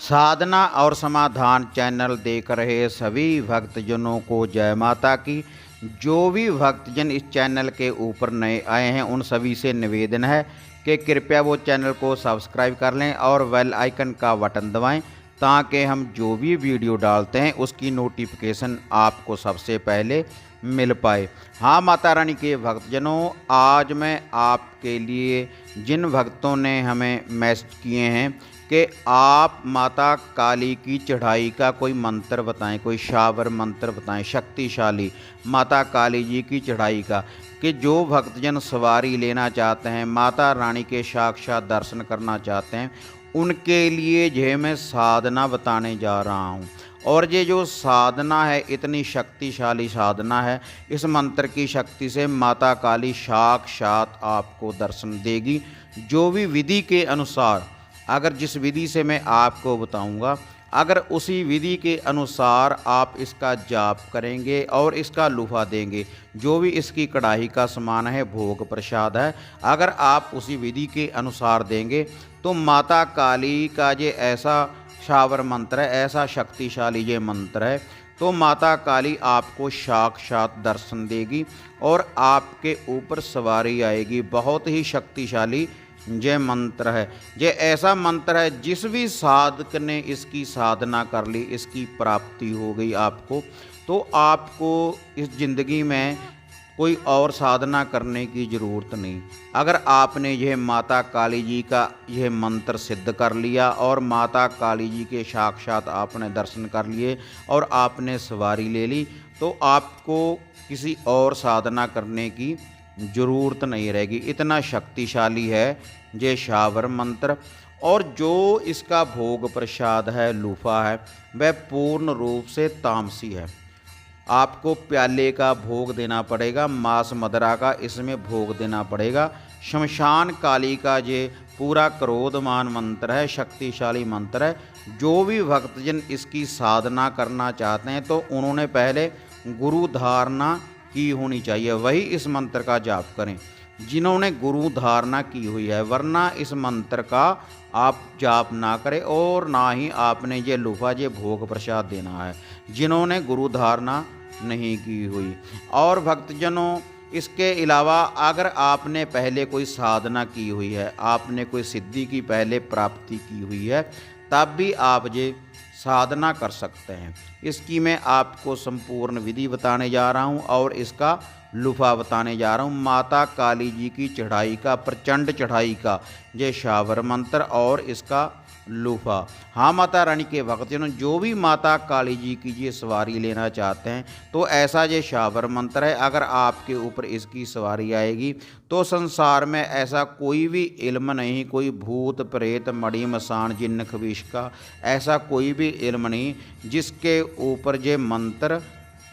साधना और समाधान चैनल देख रहे सभी भक्तजनों को जय माता की। जो भी भक्तजन इस चैनल के ऊपर नए आए हैं उन सभी से निवेदन है कि कृपया वो चैनल को सब्सक्राइब कर लें और बेल आइकन का बटन दबाएं ताकि हम जो भी वीडियो डालते हैं उसकी नोटिफिकेशन आपको सबसे पहले मिल पाए। हाँ माता रानी के भक्तजनों, आज मैं आपके लिए जिन भक्तों ने हमें मैसेज किए हैं कि आप माता काली की चढ़ाई का कोई मंत्र बताएं, कोई शावर मंत्र बताएं शक्तिशाली माता काली जी की चढ़ाई का, कि जो भक्तजन सवारी लेना चाहते हैं, माता रानी के साक्षात दर्शन करना चाहते हैं, उनके लिए जो मैं साधना बताने जा रहा हूँ। और ये जो साधना है इतनी शक्तिशाली साधना है, इस मंत्र की शक्ति से माता काली साक्षात आपको दर्शन देगी। जो भी विधि के अनुसार, अगर जिस विधि से मैं आपको बताऊंगा, अगर उसी विधि के अनुसार आप इसका जाप करेंगे और इसका लुफा देंगे, जो भी इसकी कढ़ाई का सामान है, भोग प्रसाद है, अगर आप उसी विधि के अनुसार देंगे तो माता काली का ये ऐसा शावर मंत्र है, ऐसा शक्तिशाली ये मंत्र है, तो माता काली आपको साक्षात दर्शन देगी और आपके ऊपर सवारी आएगी। बहुत ही शक्तिशाली ये मंत्र है। ये ऐसा मंत्र है जिस भी साधक ने इसकी साधना कर ली, इसकी प्राप्ति हो गई आपको, तो आपको इस ज़िंदगी में कोई और साधना करने की ज़रूरत नहीं। अगर आपने यह माता काली जी का यह मंत्र सिद्ध कर लिया और माता काली जी के साक्षात आपने दर्शन कर लिए और आपने सवारी ले ली, तो आपको किसी और साधना करने की ज़रूरत नहीं रहेगी। इतना शक्तिशाली है ये शावर मंत्र। और जो इसका भोग प्रसाद है, लूफा है, वह पूर्ण रूप से तामसी है। आपको प्याले का भोग देना पड़ेगा, मांस मदरा का इसमें भोग देना पड़ेगा। शमशान काली का ये पूरा क्रोधमान मंत्र है, शक्तिशाली मंत्र है। जो भी भक्तजन इसकी साधना करना चाहते हैं तो उन्होंने पहले गुरु धारणा की होनी चाहिए, वही इस मंत्र का जाप करें जिन्होंने गुरु धारणा की हुई है, वरना इस मंत्र का आप जाप ना करें और ना ही आपने ये लुफा ये भोग प्रसाद देना है जिन्होंने गुरु धारणा नहीं की हुई। और भक्तजनों, इसके अलावा अगर आपने पहले कोई साधना की हुई है, आपने कोई सिद्धि की पहले प्राप्ति की हुई है, तब भी आप ये साधना कर सकते हैं। इसकी मैं आपको संपूर्ण विधि बताने जा रहा हूँ और इसका लुफा बताने जा रहा हूँ। माता काली जी की चढ़ाई का, प्रचंड चढ़ाई का ये शावर मंत्र और इसका लुफा। हाँ माता रानी के भक्तजनों, जो भी माता काली जी की ये सवारी लेना चाहते हैं तो ऐसा ये शावर मंत्र है, अगर आपके ऊपर इसकी सवारी आएगी तो संसार में ऐसा कोई भी इल्म नहीं, कोई भूत प्रेत मड़ी मसान जिन्न खबीश का ऐसा कोई भी इल्म नहीं जिसके ऊपर ये मंत्र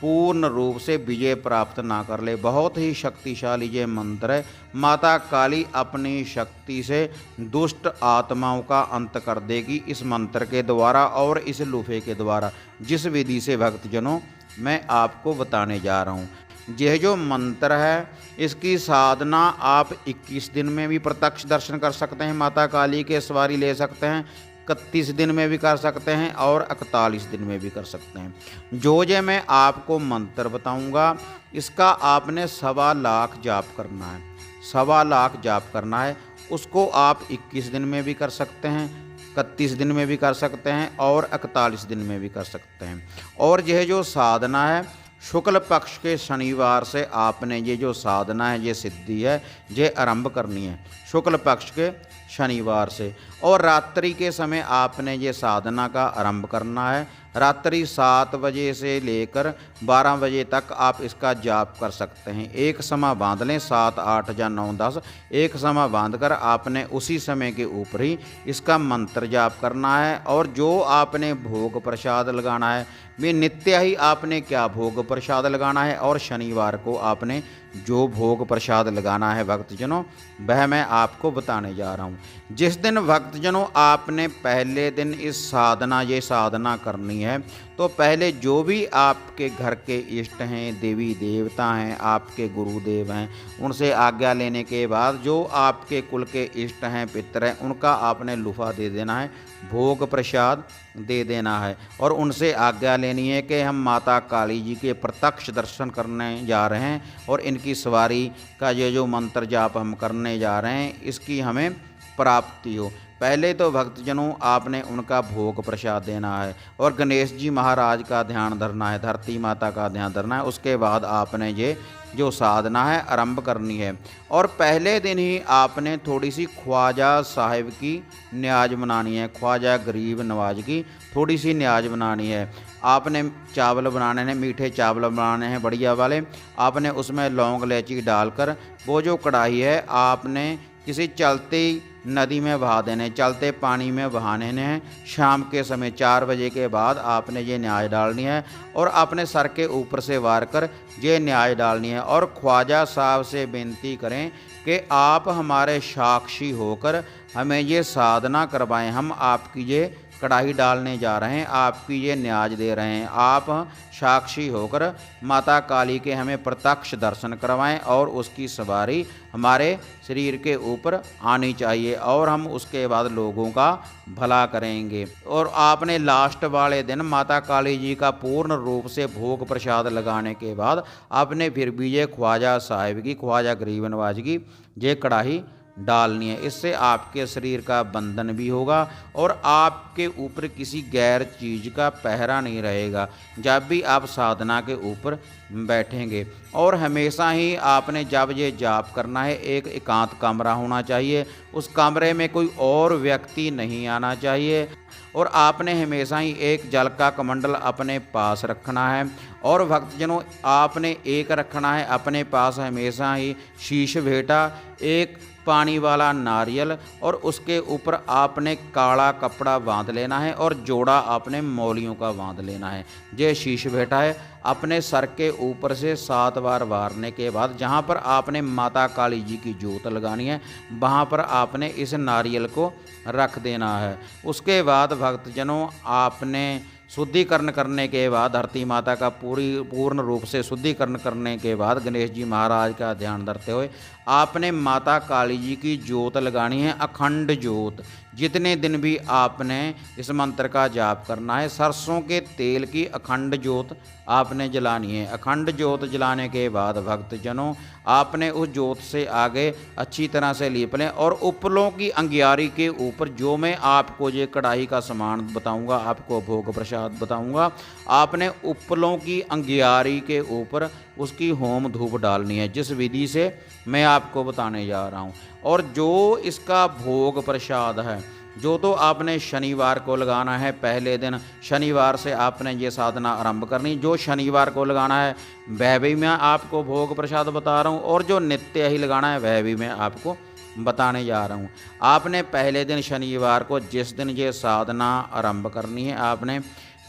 पूर्ण रूप से विजय प्राप्त ना कर ले। बहुत ही शक्तिशाली ये मंत्र है। माता काली अपनी शक्ति से दुष्ट आत्माओं का अंत कर देगी इस मंत्र के द्वारा और इस लुफे के द्वारा, जिस विधि से भक्तजनों मैं आपको बताने जा रहा हूँ। यह जो मंत्र है इसकी साधना आप 21 दिन में भी प्रत्यक्ष दर्शन कर सकते हैं, माता काली के सवारी ले सकते हैं, 31 दिन में भी कर सकते हैं और 41 दिन में भी कर सकते हैं। जो ये मैं आपको मंत्र बताऊंगा इसका आपने 1.25 लाख जाप करना है, 1.25 लाख जाप करना है। उसको आप 21 दिन में भी कर सकते हैं, 31 दिन में भी कर सकते हैं और 41 दिन में भी कर सकते हैं। और यह जो साधना है शुक्ल पक्ष के शनिवार से आपने ये जो साधना है, ये सिद्धि है, ये आरंभ करनी है शुक्ल पक्ष के शनिवार से। और रात्रि के समय आपने ये साधना का आरंभ करना है। रात्रि 7 बजे से लेकर 12 बजे तक आप इसका जाप कर सकते हैं। एक समय बांध लें, 7, 8 या 9, 10, एक समय बांधकर आपने उसी समय के ऊपर ही इसका मंत्र जाप करना है। और जो आपने भोग प्रसाद लगाना है वे नित्य ही आपने क्या भोग प्रसाद लगाना है, और शनिवार को आपने जो भोग प्रसाद लगाना है भक्तजनों वह मैं आपको बताने जा रहा हूँ। जिस दिन भक्तजनों आपने पहले दिन इस साधना ये साधना करनी है तो पहले जो भी आपके घर के इष्ट हैं, देवी देवता हैं, आपके गुरुदेव हैं, उनसे आज्ञा लेने के बाद जो आपके कुल के इष्ट हैं, पितर हैं, उनका आपने लुफा दे देना है, भोग प्रसाद दे देना है और उनसे आज्ञा लेनी है कि हम माता काली जी के प्रत्यक्ष दर्शन करने जा रहे हैं और इनकी सवारी का ये जो मंत्र जाप हम करने जा रहे हैं इसकी हमें प्राप्ति हो। पहले तो भक्तजनों आपने उनका भोग प्रसाद देना है और गणेश जी महाराज का ध्यान धरना है, धरती माता का ध्यान धरना है। उसके बाद आपने ये जो साधना है आरंभ करनी है और पहले दिन ही आपने थोड़ी सी ख्वाजा साहिब की न्याज बनानी है, ख्वाजा गरीब नवाज की थोड़ी सी न्याज बनानी है। आपने चावल बनाने हैं, मीठे चावल बनाने हैं बढ़िया वाले। आपने उसमें लौंग इलायची डालकर वो जो कढ़ाई है आपने किसी चलती नदी में बहा देने, चलते पानी में बहाने हैं। शाम के समय 4 बजे के बाद आपने ये न्याज डालनी है और अपने सर के ऊपर से वार कर ये न्याज डालनी है और ख्वाजा साहब से विनती करें कि आप हमारे साक्षी होकर हमें ये साधना करवाएं। हम आपकी ये कढ़ाई डालने जा रहे हैं, आपकी ये न्याज दे रहे हैं, आप साक्षी होकर माता काली के हमें प्रत्यक्ष दर्शन करवाएं और उसकी सवारी हमारे शरीर के ऊपर आनी चाहिए और हम उसके बाद लोगों का भला करेंगे। और आपने लास्ट वाले दिन माता काली जी का पूर्ण रूप से भोग प्रसाद लगाने के बाद आपने फिर भी ये ख्वाजा साहिब की, ख्वाजा गरीब नवाज की ये कढ़ाई डालनी है। इससे आपके शरीर का बंधन भी होगा और आपके ऊपर किसी गैर चीज़ का पहरा नहीं रहेगा जब भी आप साधना के ऊपर बैठेंगे। और हमेशा ही आपने जब ये जाप करना है एक एकांत कमरा होना चाहिए, उस कमरे में कोई और व्यक्ति नहीं आना चाहिए और आपने हमेशा ही एक जल का कमंडल अपने पास रखना है। और भक्तजनों आपने एक रखना है अपने पास हमेशा ही शीश भेंटा, एक पानी वाला नारियल और उसके ऊपर आपने काला कपड़ा बांध लेना है और जोड़ा आपने मौलियों का बांध लेना है। ये शीश बैठा है अपने सर के ऊपर से 7 बार वारने के बाद जहाँ पर आपने माता काली जी की जोत लगानी है वहाँ पर आपने इस नारियल को रख देना है। उसके बाद भक्तजनों आपने शुद्धिकरण करने के बाद धरती माता का पूर्ण रूप से शुद्धिकरण करने के बाद गणेश जी महाराज का ध्यान धरते हुए आपने माता काली जी की जोत लगानी है, अखंड जोत। जितने दिन भी आपने इस मंत्र का जाप करना है सरसों के तेल की अखंड जोत आपने जलानी है। अखंड जोत जलाने के बाद भक्तजनों आपने उस जोत से आगे अच्छी तरह से लीप लें और उपलों की अंगियारी के ऊपर जो मैं आपको ये कढ़ाई का सामान बताऊंगा, आपको भोग प्रसाद बताऊंगा, आपने उपलों की अंगियारी के ऊपर उसकी होम धूप डालनी है जिस विधि से मैं आपको बताने जा रहा हूँ। और जो इसका भोग प्रसाद है जो तो आपने शनिवार को लगाना है, पहले दिन शनिवार से आपने ये साधना आरंभ करनी। जो शनिवार को लगाना है वह भी मैं आपको भोग प्रसाद बता रहा हूँ और जो नित्य ही लगाना है वह भी मैं आपको बताने जा रहा हूँ। आपने पहले दिन शनिवार को जिस दिन ये साधना आरंभ करनी है आपने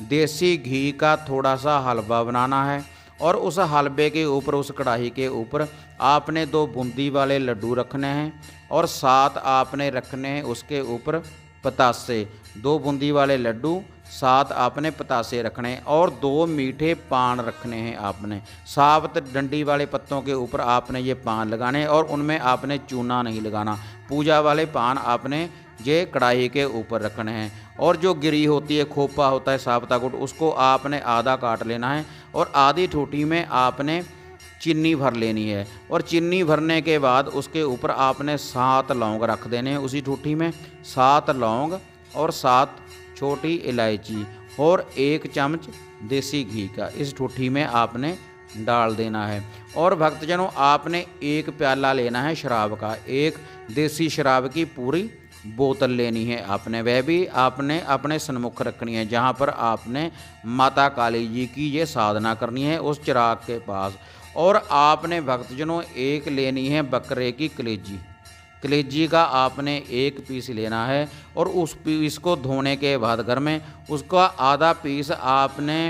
देसी घी का थोड़ा सा हलवा बनाना है और उस हलवे के ऊपर उस कढ़ाई के ऊपर आपने 2 बूंदी वाले लड्डू रखने हैं और 7 आपने रखने हैं उसके ऊपर पतासे। 2 बूंदी वाले लड्डू, 7 आपने पतासे रखने हैं और 2 मीठे पान रखने हैं आपने। 7 डंडी वाले पत्तों के ऊपर आपने ये पान लगाने हैं और उनमें आपने चूना नहीं लगाना। पूजा वाले पान आपने ये कढ़ाई के ऊपर रखने हैं और जो गिरी होती है, खोपा होता है साबता गुड़, उसको आपने आधा काट लेना है और आधी ठोटी में आपने चीनी भर लेनी है। और चीनी भरने के बाद उसके ऊपर आपने 7 लौंग रख देने हैं उसी ठूठी में, 7 लौंग और 7 छोटी इलायची और 1 चम्मच देसी घी का इस ठूठी में आपने डाल देना है। और भक्तजनों आपने 1 प्याला लेना है शराब का, एक देसी शराब की पूरी बोतल लेनी है आपने, वह भी आपने अपने सन्मुख रखनी है जहाँ पर आपने माता काली जी की ये साधना करनी है उस चिराग के पास। और आपने भक्तजनों 1 लेनी है बकरे की कलेजी, कलेजी का आपने 1 पीस लेना है और उस पीस को धोने के बाद घर में उसका आधा पीस आपने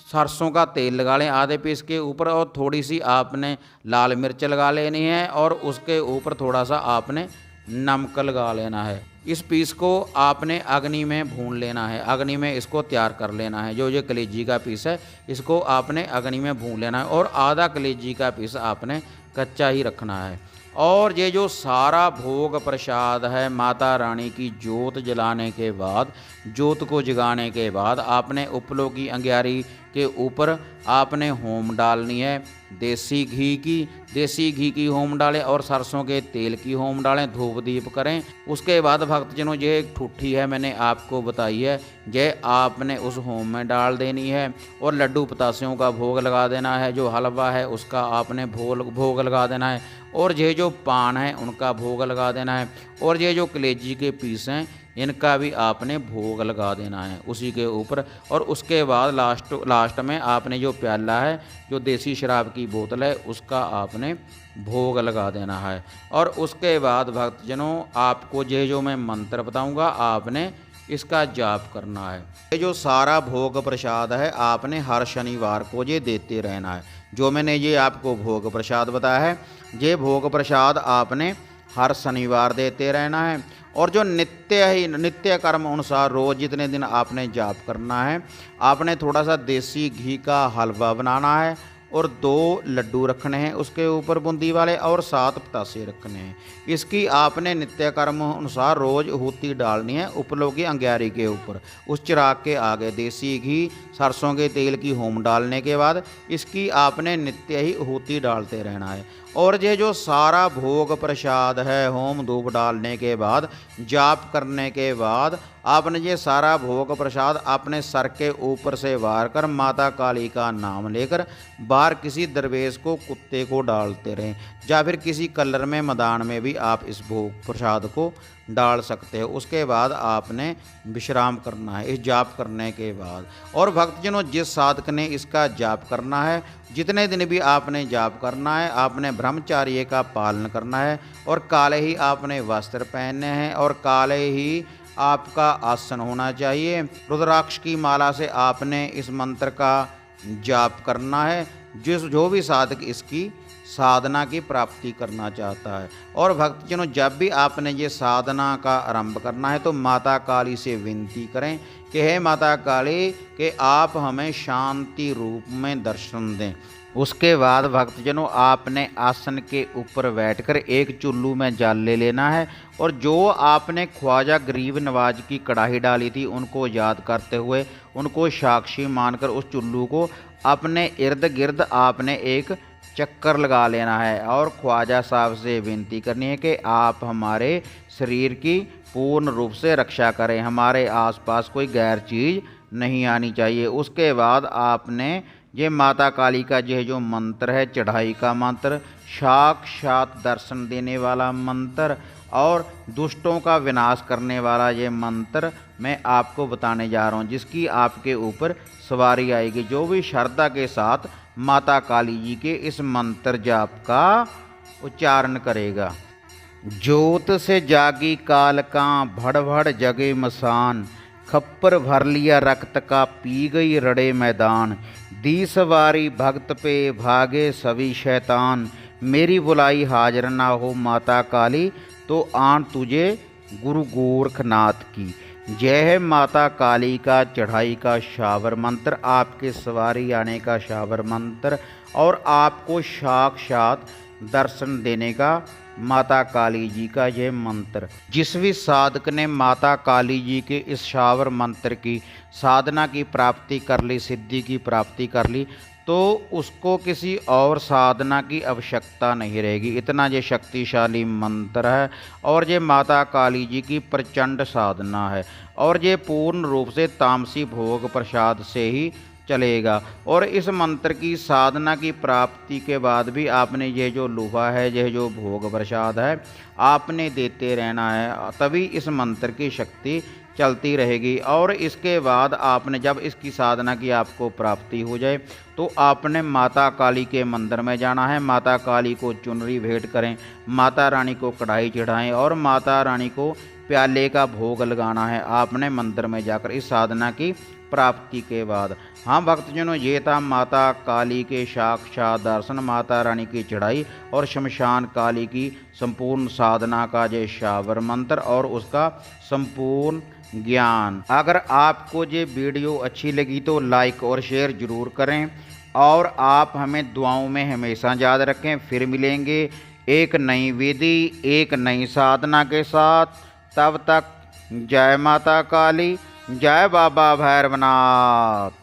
सरसों का तेल लगा लें आधे पीस के ऊपर और थोड़ी सी आपने लाल मिर्च लगा लेनी है और उसके ऊपर थोड़ा सा आपने नमक लगा लेना है। इस पीस को आपने अग्नि में भून लेना है, अग्नि में इसको तैयार कर लेना है। जो ये कलेजी का पीस है इसको आपने अग्नि में भून लेना है और आधा कलेजी का पीस आपने कच्चा ही रखना है। और ये जो सारा भोग प्रसाद है माता रानी की जोत जलाने के बाद, जोत को जगाने के बाद आपने उपलों की अंगारी के ऊपर आपने होम डालनी है। देसी घी की होम डालें और सरसों के तेल की होम डालें, धूप दीप करें। उसके बाद भक्तजनों ये एक ठुट्ठी है मैंने आपको बताई है, ये आपने उस होम में डाल देनी है और लड्डू पतासियों का भोग लगा देना है। जो हलवा है उसका आपने भोग लगा देना है और ये जो पान है उनका भोग लगा देना है और ये जो कलेजी के पीस हैं इनका भी आपने भोग लगा देना है उसी के ऊपर। और उसके बाद लास्ट में आपने जो प्याला है, जो देसी शराब की बोतल है, उसका आपने भोग लगा देना है। और उसके बाद भक्तजनों आपको ये जो मैं मंत्र बताऊंगा आपने इसका जाप करना है। ये जो सारा भोग प्रसाद है आपने हर शनिवार को ये देते रहना है। जो मैंने ये आपको भोग प्रसाद बताया है ये भोग प्रसाद आपने हर शनिवार देते रहना है। और जो नित्य कर्म अनुसार रोज़ जितने दिन आपने जाप करना है, आपने थोड़ा सा देसी घी का हलवा बनाना है और 2 लड्डू रखने हैं उसके ऊपर बूंदी वाले और 7 पतासे रखने हैं। इसकी आपने नित्य कर्म अनुसार रोज़ आहुति डालनी है उपलों की अंगारी के ऊपर। उस चिराग के आगे देसी घी सरसों के तेल की होम डालने के बाद इसकी आपने नित्य ही आहुति डालते रहना है। और ये जो सारा भोग प्रसाद है होम धूप डालने के बाद, जाप करने के बाद आपने ये सारा भोग प्रसाद अपने सर के ऊपर से वार कर माता काली का नाम लेकर बाहर किसी दरवेश को, कुत्ते को डालते रहें या फिर किसी कलर में मैदान में भी आप इस भोग प्रसाद को डाल सकते हो। उसके बाद आपने विश्राम करना है इस जाप करने के बाद। और भक्तजनों जिस साधक ने इसका जाप करना है, जितने दिन भी आपने जाप करना है, आपने ब्रह्मचार्य का पालन करना है और काले ही आपने वस्त्र पहनने हैं और काले ही आपका आसन होना चाहिए। रुद्राक्ष की माला से आपने इस मंत्र का जाप करना है। जो भी साधक इसकी साधना की प्राप्ति करना चाहता है। और भक्तजनों जब भी आपने ये साधना का आरंभ करना है तो माता काली से विनती करें कि हे माता काली कि आप हमें शांति रूप में दर्शन दें। उसके बाद भक्तजनों आपने आसन के ऊपर बैठकर एक चुल्लू में जल ले लेना है और जो आपने ख्वाजा गरीब नवाज की कढ़ाई डाली थी उनको याद करते हुए, उनको साक्षी मानकर उस चुल्लू को अपने इर्द गिर्द आपने एक चक्कर लगा लेना है और ख्वाजा साहब से विनती करनी है कि आप हमारे शरीर की पूर्ण रूप से रक्षा करें, हमारे आसपास कोई गैर चीज़ नहीं आनी चाहिए। उसके बाद आपने ये माता काली का यह जो मंत्र है, चढ़ाई का मंत्र, साक्षात दर्शन देने वाला मंत्र और दुष्टों का विनाश करने वाला ये मंत्र मैं आपको बताने जा रहा हूँ, जिसकी आपके ऊपर सवारी आएगी। जो भी श्रद्धा के साथ माता काली जी के इस मंत्र जाप का उच्चारण करेगा। जोत से जागी काल का भड़ भड़ जगे मसान, खप्पर भर लिया रक्त का पी गई रड़े मैदान, दी सवारी भक्त पे भागे सभी शैतान, मेरी बुलाई हाजिर ना हो माता काली तो आन तुझे गुरु गोरखनाथ की। जय है माता काली का चढ़ाई का शावर मंत्र, आपके सवारी आने का शावर मंत्र और आपको साक्षात दर्शन देने का माता काली जी का यह मंत्र। जिस भी साधक ने माता काली जी के इस शावर मंत्र की साधना की प्राप्ति कर ली, सिद्धि की प्राप्ति कर ली, तो उसको किसी और साधना की आवश्यकता नहीं रहेगी। इतना ये शक्तिशाली मंत्र है और ये माता काली जी की प्रचंड साधना है और ये पूर्ण रूप से तामसी भोग प्रसाद से ही चलेगा। और इस मंत्र की साधना की प्राप्ति के बाद भी आपने ये जो लुभा है, यह जो भोग प्रसाद है, आपने देते रहना है, तभी इस मंत्र की शक्ति चलती रहेगी। और इसके बाद आपने जब इसकी साधना की आपको प्राप्ति हो जाए तो आपने माता काली के मंदिर में जाना है। माता काली को चुनरी भेंट करें, माता रानी को कढ़ाई चढ़ाएं और माता रानी को प्याले का भोग लगाना है आपने मंदिर में जाकर इस साधना की प्राप्ति के बाद। हाँ भक्तजनों, ये था माता काली के साक्षात दर्शन, माता रानी की चढ़ाई और शमशान काली की संपूर्ण साधना का जय शावर मंत्र और उसका संपूर्ण ज्ञान। अगर आपको ये वीडियो अच्छी लगी तो लाइक और शेयर जरूर करें और आप हमें दुआओं में हमेशा याद रखें। फिर मिलेंगे एक नई विधि, एक नई साधना के साथ। तब तक जय माता काली, जय बाबा भैरवनाथ।